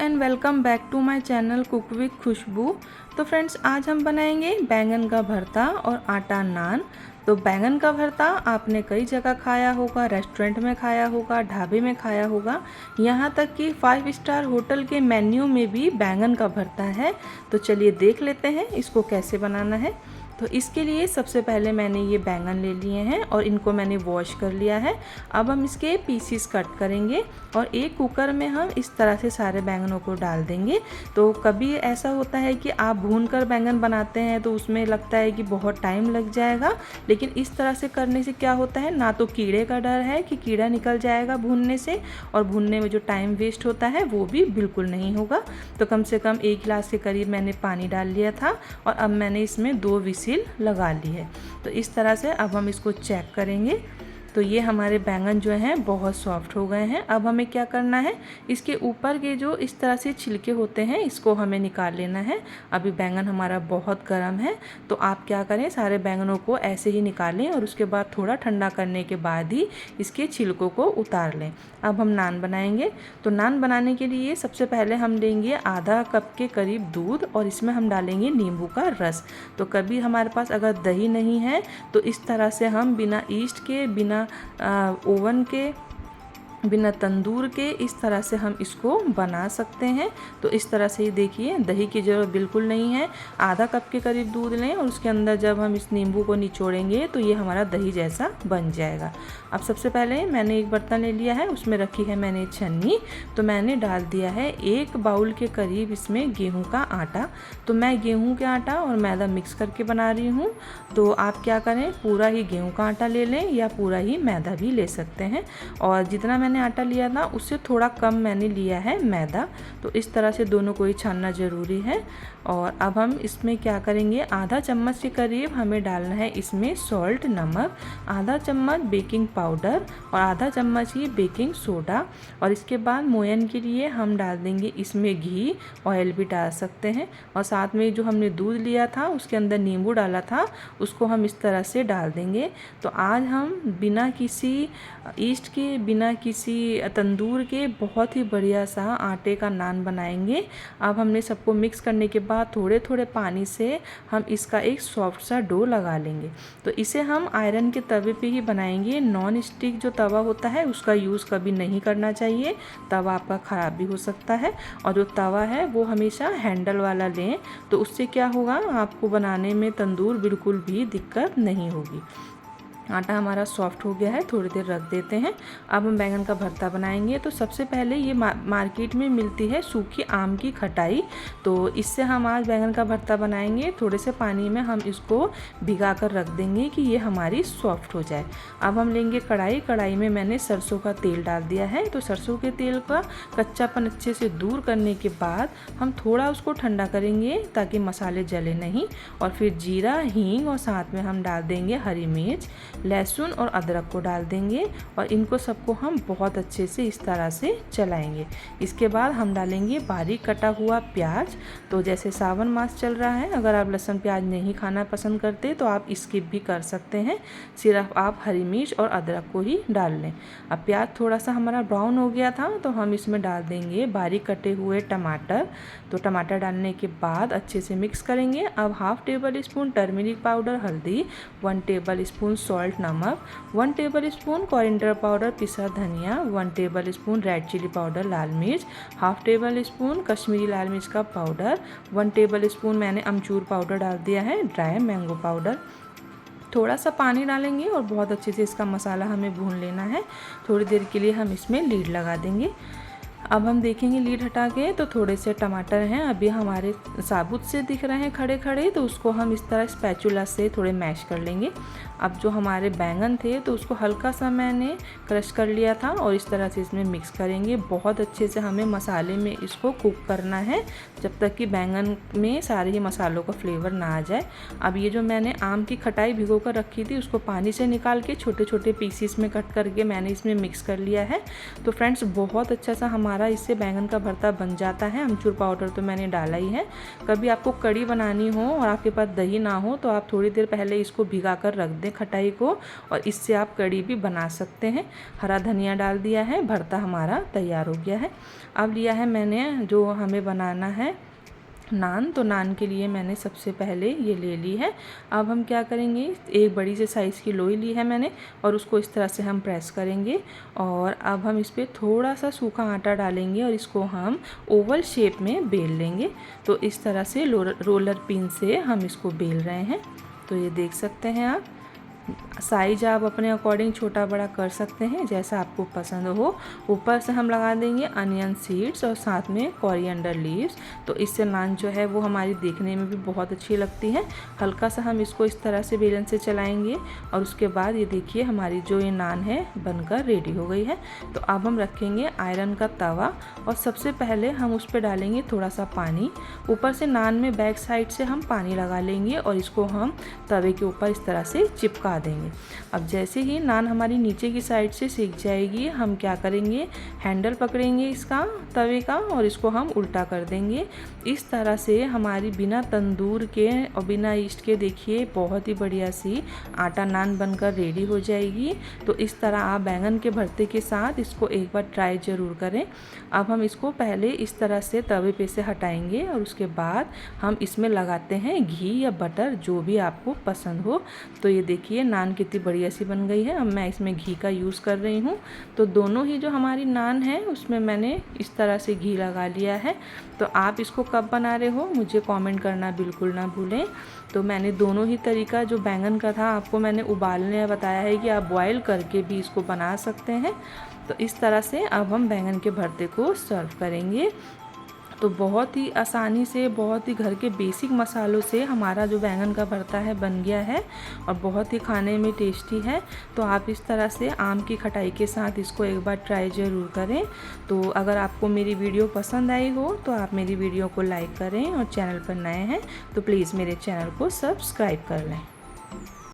And welcome back to my channel cook with Khushboo. तो friends, आज हम बनाएंगे बैंगन का भरता और आटा नान। तो बैंगन का भरता आपने कई जगह खाया होगा, रेस्टोरेंट में खाया होगा, ढाबे में खाया होगा, यहाँ तक कि 5 स्टार होटल के मेन्यू में भी बैंगन का भरता है। तो चलिए देख लेते हैं इसको कैसे बनाना है। तो इसके लिए सबसे पहले मैंने ये बैंगन ले लिए हैं और इनको मैंने वॉश कर लिया है। अब हम इसके पीसीस कट करेंगे और एक कुकर में हम इस तरह से सारे बैंगनों को डाल देंगे। तो कभी ऐसा होता है कि आप भूनकर बैंगन बनाते हैं तो उसमें लगता है कि बहुत टाइम लग जाएगा, लेकिन इस तरह से करने से क्या होता है, ना तो कीड़े का डर है कि कीड़ा निकल जाएगा भूनने से, और भूनने में जो टाइम वेस्ट होता है वो भी बिल्कुल नहीं होगा। तो कम से कम 1 गिलास के करीब मैंने पानी डाल लिया था और अब मैंने इसमें 2 विसिल लगा ली है। तो इस तरह से अब हम इसको चेक करेंगे। तो ये हमारे बैंगन जो हैं बहुत सॉफ्ट हो गए हैं। अब हमें क्या करना है, इसके ऊपर के जो इस तरह से छिलके होते हैं इसको हमें निकाल लेना है। अभी बैंगन हमारा बहुत गर्म है, तो आप क्या करें, सारे बैंगनों को ऐसे ही निकालें और उसके बाद थोड़ा ठंडा करने के बाद ही इसके छिलकों को उतार लें। अब हम नान बनाएंगे। तो नान बनाने के लिए सबसे पहले हम लेंगे आधा कप के करीब दूध और इसमें हम डालेंगे नींबू का रस। तो कभी हमारे पास अगर दही नहीं है तो इस तरह से हम बिना ईस्ट के, बिना ओवन के, बिना तंदूर के इस तरह से हम इसको बना सकते हैं। तो इस तरह से ही देखिए, दही की ज़रूरत बिल्कुल नहीं है। आधा कप के करीब दूध लें और उसके अंदर जब हम इस नींबू को निचोड़ेंगे तो ये हमारा दही जैसा बन जाएगा। अब सबसे पहले मैंने एक बर्तन ले लिया है, उसमें रखी है मैंने छन्नी। तो मैंने डाल दिया है 1 बाउल के करीब इसमें गेहूँ का आटा। तो मैं गेहूँ के आटा और मैदा मिक्स करके बना रही हूँ। तो आप क्या करें, पूरा ही गेहूँ का आटा ले लें या पूरा ही मैदा भी ले सकते हैं। और जितना मैंने आटा लिया था उससे थोड़ा कम मैंने लिया है मैदा। तो इस तरह से दोनों को ही छानना ज़रूरी है। और अब हम इसमें क्या करेंगे, आधा चम्मच के करीब हमें डालना है इसमें सॉल्ट, नमक, आधा चम्मच बेकिंग पाउडर और आधा चम्मच ही बेकिंग सोडा। और इसके बाद मोयन के लिए हम डाल देंगे इसमें घी, ऑयल भी डाल सकते हैं। और साथ में जो हमने दूध लिया था उसके अंदर नींबू डाला था, उसको हम इस तरह से डाल देंगे। तो आज हम बिना किसी ईस्ट के, बिना किसी तंदूर के बहुत ही बढ़िया सा आटे का नान बनाएंगे। अब हमने सबको मिक्स करने के बाद थोड़े थोड़े पानी से हम इसका एक सॉफ्ट सा डो लगा लेंगे। तो इसे हम आयरन के तवे पे ही बनाएंगे। नॉन स्टिक जो तवा होता है उसका यूज़ कभी नहीं करना चाहिए, तवा आपका ख़राब भी हो सकता है। और जो तवा है वो हमेशा हैंडल वाला लें, तो उससे क्या होगा, आपको बनाने में तंदूर बिल्कुल भी दिक्कत नहीं होगी। आटा हमारा सॉफ्ट हो गया है, थोड़ी देर रख देते हैं। अब हम बैंगन का भरता बनाएंगे। तो सबसे पहले ये मार्केट में मिलती है सूखी आम की खटाई। तो इससे हम आज बैंगन का भरता बनाएंगे। थोड़े से पानी में हम इसको भिगा कर रख देंगे कि ये हमारी सॉफ्ट हो जाए। अब हम लेंगे कढ़ाई। कढ़ाई में मैंने सरसों का तेल डाल दिया है। तो सरसों के तेल का कच्चापन अच्छे से दूर करने के बाद हम थोड़ा उसको ठंडा करेंगे ताकि मसाले जले नहीं। और फिर जीरा, हींग और साथ में हम डाल देंगे हरी मिर्च, लहसुन और अदरक को डाल देंगे और इनको सबको हम बहुत अच्छे से इस तरह से चलाएंगे। इसके बाद हम डालेंगे बारीक कटा हुआ प्याज। तो जैसे सावन मास चल रहा है, अगर आप लहसुन प्याज नहीं खाना पसंद करते तो आप स्किप भी कर सकते हैं, सिर्फ आप हरी मिर्च और अदरक को ही डाल लें। अब प्याज थोड़ा सा हमारा ब्राउन हो गया था तो हम इसमें डाल देंगे बारीक कटे हुए टमाटर। तो टमाटर डालने के बाद अच्छे से मिक्स करेंगे। अब 1/2 टेबल स्पून टर्मरिक पाउडर हल्दी, 1 टेबल स्पून सॉल्ट नमक, 1 टेबल स्पून कोरिएंडर पाउडर पिसा धनिया, 1 tablespoon red chilli powder लाल मिर्च, 1/2 टेबल स्पून कश्मीरी लाल मिर्च का पाउडर, 1 टेबल स्पून मैंने अमचूर पाउडर डाल दिया है, ड्राई मैंगो पाउडर। थोड़ा सा पानी डालेंगे और बहुत अच्छे से इसका मसाला हमें भून लेना है। थोड़ी देर के लिए हम इसमें लीड लगा देंगे। अब हम देखेंगे लीड हटा के, तो थोड़े से टमाटर हैं अभी हमारे साबुत से दिख रहे हैं खड़े खड़े, तो उसको हम इस तरह स्पैचुला से थोड़े मैश कर लेंगे। अब जो हमारे बैंगन थे तो उसको हल्का सा मैंने क्रश कर लिया था और इस तरह से इसमें मिक्स करेंगे। बहुत अच्छे से हमें मसाले में इसको कुक करना है जब तक कि बैंगन में सारे ही मसालों का फ्लेवर ना आ जाए। अब ये जो मैंने आम की खटाई भिगो कर रखी थी उसको पानी से निकाल के छोटे छोटे पीसीस में कट करके मैंने इसमें मिक्स कर लिया है। तो फ्रेंड्स, बहुत अच्छा सा हमारा इससे बैंगन का भरता बन जाता है। अमचूर पाउडर तो मैंने डाला ही है। कभी आपको कड़ी बनानी हो और आपके पास दही ना हो तो आप थोड़ी देर पहले इसको भिगा कर रख दें। हैं खटाई को, और इससे आप कढ़ी भी बना सकते हैं। हरा धनिया डाल दिया है, भरता हमारा तैयार हो गया है। अब लिया है मैंने जो हमें बनाना है नान, तो नान के लिए मैंने सबसे पहले ये ले ली है। अब हम क्या करेंगे, एक बड़ी से साइज़ की लोई ली है मैंने और उसको इस तरह से हम प्रेस करेंगे और अब हम इस पर थोड़ा सा सूखा आटा डालेंगे और इसको हम ओवल शेप में बेल लेंगे। तो इस तरह से रोलर पिन से हम इसको बेल रहे हैं। तो ये देख सकते हैं आप, साइज आप अपने अकॉर्डिंग छोटा बड़ा कर सकते हैं जैसा आपको पसंद हो। ऊपर से हम लगा देंगे अनियन सीड्स और साथ में कोरिएंडर लीव्स। तो इससे नान जो है वो हमारी देखने में भी बहुत अच्छी लगती है। हल्का सा हम इसको इस तरह से बेलन से चलाएंगे और उसके बाद ये देखिए हमारी जो ये नान है बनकर रेडी हो गई है। तो अब हम रखेंगे आयरन का तवा और सबसे पहले हम उस पर डालेंगे थोड़ा सा पानी। ऊपर से नान में बैक साइड से हम पानी लगा लेंगे और इसको हम तवे के ऊपर इस तरह से चिपका देंगे। अब जैसे ही नान हमारी नीचे की साइड से सीख जाएगी, हम क्या करेंगे, हैंडल पकड़ेंगे इसका तवे का और इसको हम उल्टा कर देंगे। इस तरह से हमारी बिना तंदूर के और बिना ईस्ट के देखिए बहुत ही बढ़िया सी आटा नान बनकर रेडी हो जाएगी। तो इस तरह आप बैंगन के भरते के साथ इसको एक बार ट्राई ज़रूर करें। अब हम इसको पहले इस तरह से तवे पे से हटाएंगे और उसके बाद हम इसमें लगाते हैं घी या बटर, जो भी आपको पसंद हो। तो ये देखिए नान कितनी बढ़िया सी बन गई है। अब मैं इसमें घी का यूज़ कर रही हूँ। तो दोनों ही जो हमारी नान है उसमें मैंने इस तरह से घी लगा लिया है। तो आप इसको कब बना रहे हो मुझे कमेंट करना बिल्कुल ना भूलें। तो मैंने दोनों ही तरीका जो बैंगन का था आपको मैंने उबालने बताया है कि आप बॉयल करके भी इसको बना सकते हैं। तो इस तरह से अब हम बैंगन के भरते को सर्व करेंगे। तो बहुत ही आसानी से, बहुत ही घर के बेसिक मसालों से हमारा जो बैंगन का भरता है बन गया है और बहुत ही खाने में टेस्टी है। तो आप इस तरह से आम की खटाई के साथ इसको एक बार ट्राई ज़रूर करें। तो अगर आपको मेरी वीडियो पसंद आई हो तो आप मेरी वीडियो को लाइक करें और चैनल पर नए हैं तो प्लीज़ मेरे चैनल को सब्सक्राइब कर लें।